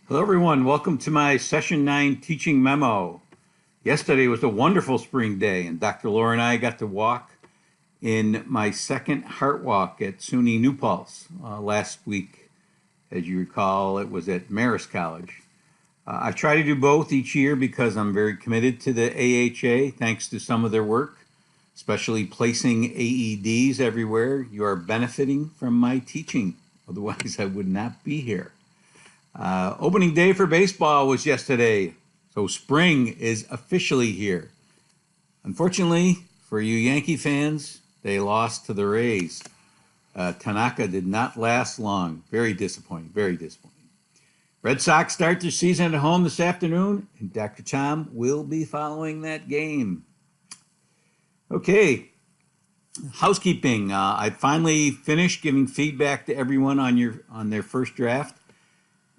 Hello, everyone. Welcome to my Session 9 teaching memo. Yesterday was a wonderful spring day, and Dr. Laura and I got to walk in my second heart walk at SUNY New Paltz last week. As you recall, it was at Marist College. I try to do both each year because I'm very committed to the AHA, thanks to some of their work, especially placing AEDs everywhere. You are benefiting from my teaching. Otherwise, I would not be here. Opening day for baseball was yesterday, so spring is officially here. Unfortunately for you Yankee fans, they lost to the Rays. Tanaka did not last long. Very disappointing, very disappointing. Red Sox start their season at home this afternoon, and Dr. Tom will be following that game. Okay, housekeeping. I finally finished giving feedback to everyone on their first draft.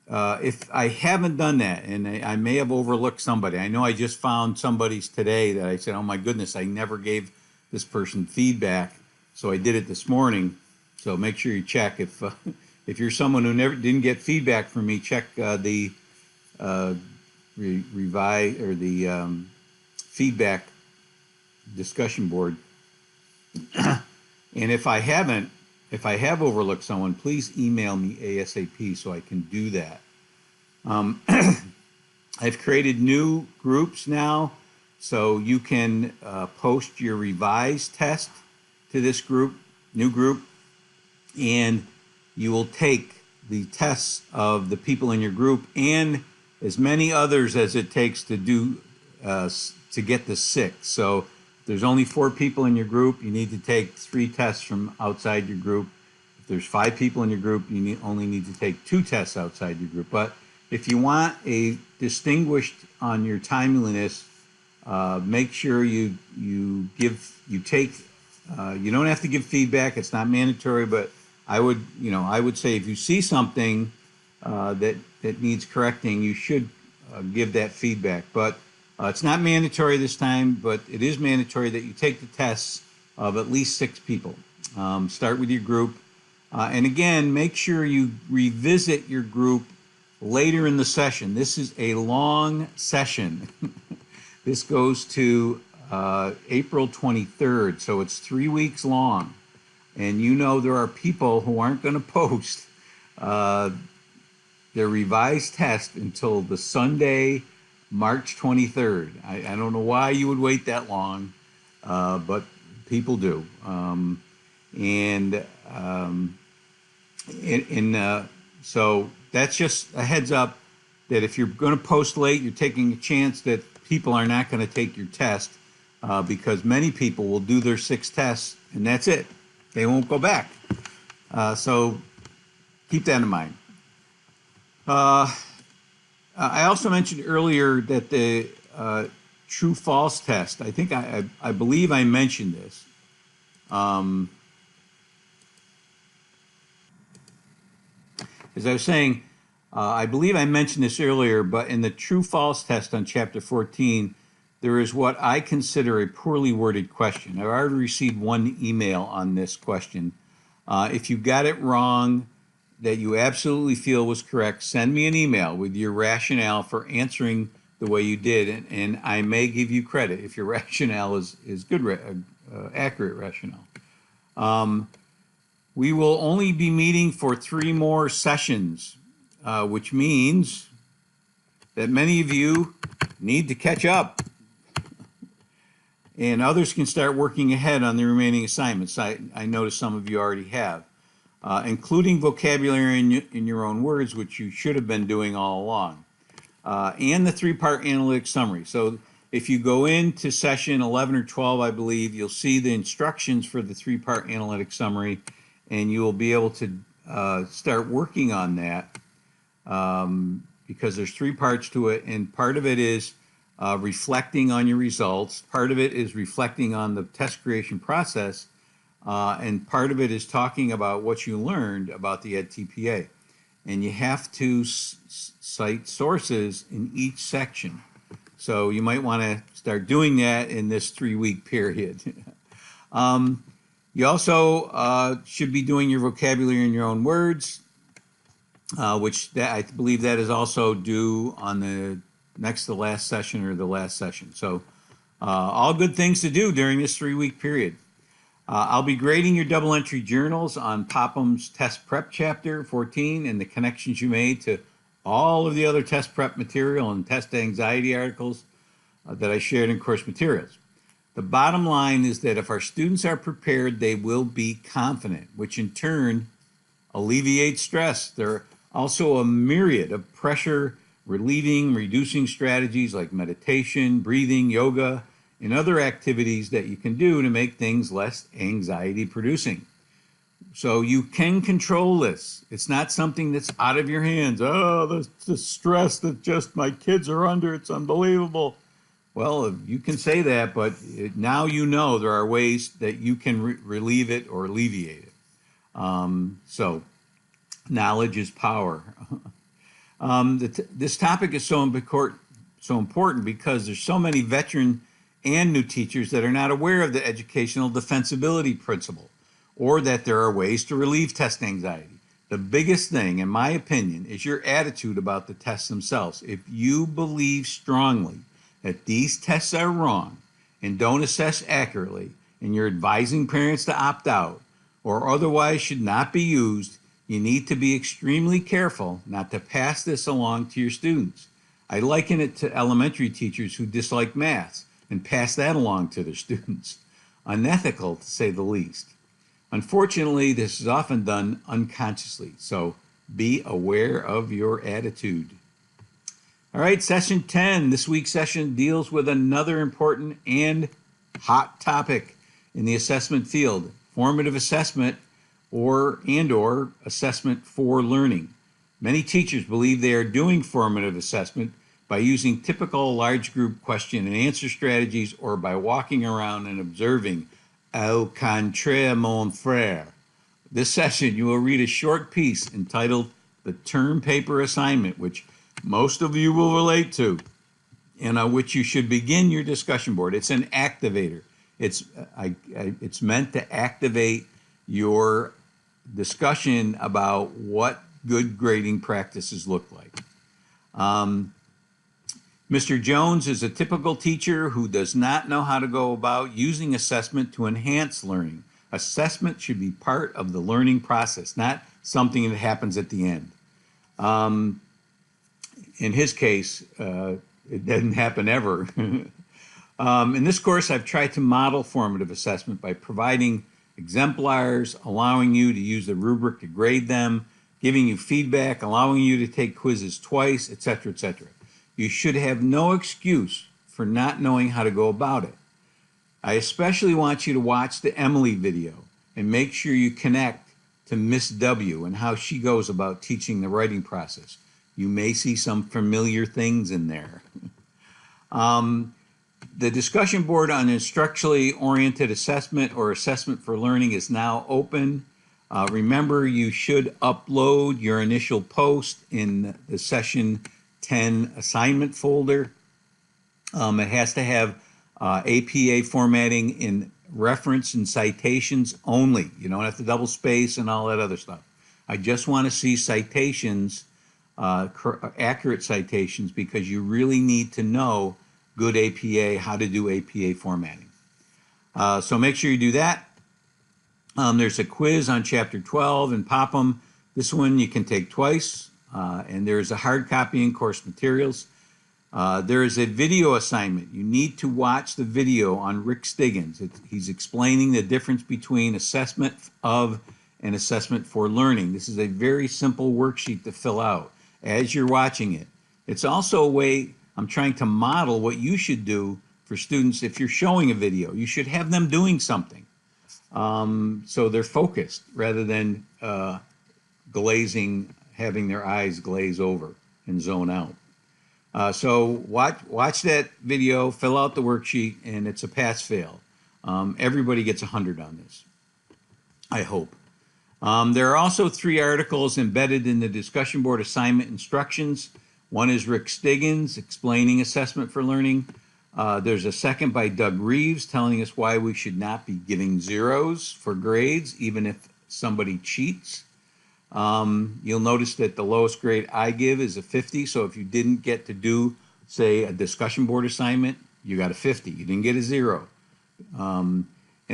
If I haven't done that, and I may have overlooked somebody, I know I just found somebody's today that I said, oh my goodness, I never gave this person feedback, so I did it this morning. So make sure you check. If you're someone who didn't get feedback from me, check the revise or the feedback discussion board. And if I have overlooked someone, please email me ASAP so I can do that. I've created new groups now, so you can post your revised test to this new group, and you will take the tests of the people in your group and as many others as it takes to do to get the 6. So there's only 4 people in your group, you need to take 3 tests from outside your group. If there's 5 people in your group, you only need to take 2 tests outside your group. But if you want a distinguished on your timeliness, make sure you take. You don't have to give feedback; it's not mandatory. But I would say if you see something that needs correcting, you should give that feedback. But it's not mandatory this time, but it is mandatory that you take the tests of at least 6 people. Start with your group. And again, make sure you revisit your group later in the session. This is a long session. This goes to April 23rd, so it's 3 weeks long. And you know there are people who aren't going to post their revised test until the Sunday, March 23rd. I don't know why you would wait that long, but people do. So that's just a heads up that if you're going to post late, you're taking a chance that people are not going to take your test because many people will do their 6 tests and that's it. They won't go back. So keep that in mind. I also mentioned earlier that the true-false test, I think I believe I mentioned this. As I was saying, I believe I mentioned this earlier, but in the true-false test on Chapter 14, there is what I consider a poorly worded question. I've already received one email on this question. If you got it wrong, that you absolutely feel was correct, send me an email with your rationale for answering the way you did, and I may give you credit if your rationale is good, accurate rationale. We will only be meeting for 3 more sessions, which means that many of you need to catch up. And others can start working ahead on the remaining assignments. I notice some of you already have, including vocabulary in your own words, which you should have been doing all along, and the 3-part analytic summary. So if you go into session 11 or 12, I believe, you'll see the instructions for the 3-part analytic summary, and you will be able to start working on that because there's 3 parts to it, and part of it is reflecting on your results, part of it is reflecting on the test creation process, and part of it is talking about what you learned about the EdTPA. And you have to cite sources in each section. So you might want to start doing that in this 3-week period. You also should be doing your vocabulary in your own words. I believe that is also due on the next to last session or the last session. So all good things to do during this 3-week period. I'll be grading your double entry journals on Popham's test prep chapter 14 and the connections you made to all of the other test prep material and test anxiety articles that I shared in course materials. The bottom line is that if our students are prepared, they will be confident, which in turn alleviates stress. There are also a myriad of pressure relieving, reducing strategies like meditation, breathing, yoga, and other activities that you can do to make things less anxiety producing. So you can control this. It's not something that's out of your hands. Oh, the stress that just my kids are under, it's unbelievable. Well, you can say that, but now you know there are ways that you can relieve it or alleviate it. So knowledge is power. This topic is so important because there's so many veteran and new teachers that are not aware of the educational defensibility principle or that there are ways to relieve test anxiety. The biggest thing, in my opinion, is your attitude about the tests themselves. If you believe strongly that these tests are wrong and don't assess accurately, and you're advising parents to opt out or otherwise should not be used, you need to be extremely careful not to pass this along to your students. I liken it to elementary teachers who dislike math and pass that along to their students. Unethical, to say the least. Unfortunately, this is often done unconsciously, so be aware of your attitude. All right, session 10. This week's session deals with another important and hot topic in the assessment field, formative assessment or assessment for learning. Many teachers believe they are doing formative assessment by using typical large group question and answer strategies or by walking around and observing. Au contraire, mon frère. This session, you will read a short piece entitled The Term Paper Assignment, which most of you will relate to, and on which you should begin your discussion board. It's an activator. It's meant to activate your discussion about what good grading practices look like. Mr. Jones is a typical teacher who does not know how to go about using assessment to enhance learning. Assessment should be part of the learning process, not something that happens at the end. In his case, it doesn't happen ever. In this course, I've tried to model formative assessment by providing exemplars, allowing you to use the rubric to grade them, giving you feedback, allowing you to take quizzes twice, etc., etc. You should have no excuse for not knowing how to go about it. I especially want you to watch the Emily video and make sure you connect to Miss W and how she goes about teaching the writing process. You may see some familiar things in there. The discussion board on instructionally oriented assessment or assessment for learning is now open. Remember, you should upload your initial post in the session 10 assignment folder. It has to have APA formatting in reference and citations only. You don't have to double space and all that other stuff. I just want to see citations, accurate citations, because you really need to know good APA, how to do APA formatting. So make sure you do that. There's a quiz on chapter 12 in Popham. This one you can take twice, and there's a hard copy in course materials. There is a video assignment. You need to watch the video on Rick Stiggins. He's explaining the difference between assessment of and assessment for learning. This is a very simple worksheet to fill out as you're watching it. It's also a way I'm trying to model what you should do for students if you're showing a video. You should have them doing something so they're focused rather than having their eyes glaze over and zone out. So watch that video, fill out the worksheet, and it's a pass-fail. Everybody gets 100 on this, I hope. There are also 3 articles embedded in the discussion board assignment instructions. One is Rick Stiggins explaining assessment for learning. There's a second by Doug Reeves telling us why we should not be giving zeros for grades, even if somebody cheats. You'll notice that the lowest grade I give is a 50. So if you didn't get to do, say, a discussion board assignment, you got a 50. You didn't get a 0. And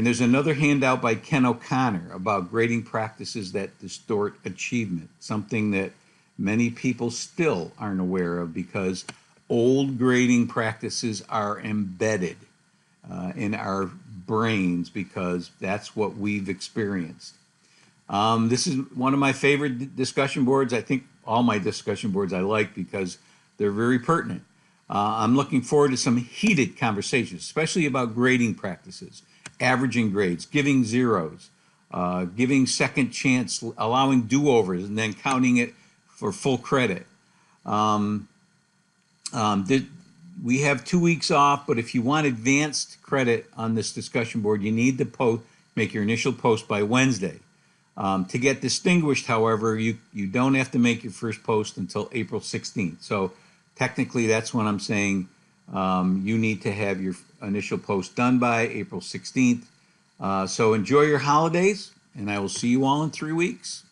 there's another handout by Ken O'Connor about grading practices that distort achievement, something that many people still aren't aware of because old grading practices are embedded in our brains because that's what we've experienced. This is one of my favorite discussion boards. I think all my discussion boards I like because they're very pertinent. I'm looking forward to some heated conversations, especially about grading practices, averaging grades, giving zeros, giving second chance, allowing do-overs, and then counting it for full credit. We have 2 weeks off, but if you want advanced credit on this discussion board, you need to make your initial post by Wednesday. To get distinguished, however, you don't have to make your first post until April 16th. So technically, that's when I'm saying you need to have your initial post done by April 16th. So enjoy your holidays, and I will see you all in 3 weeks.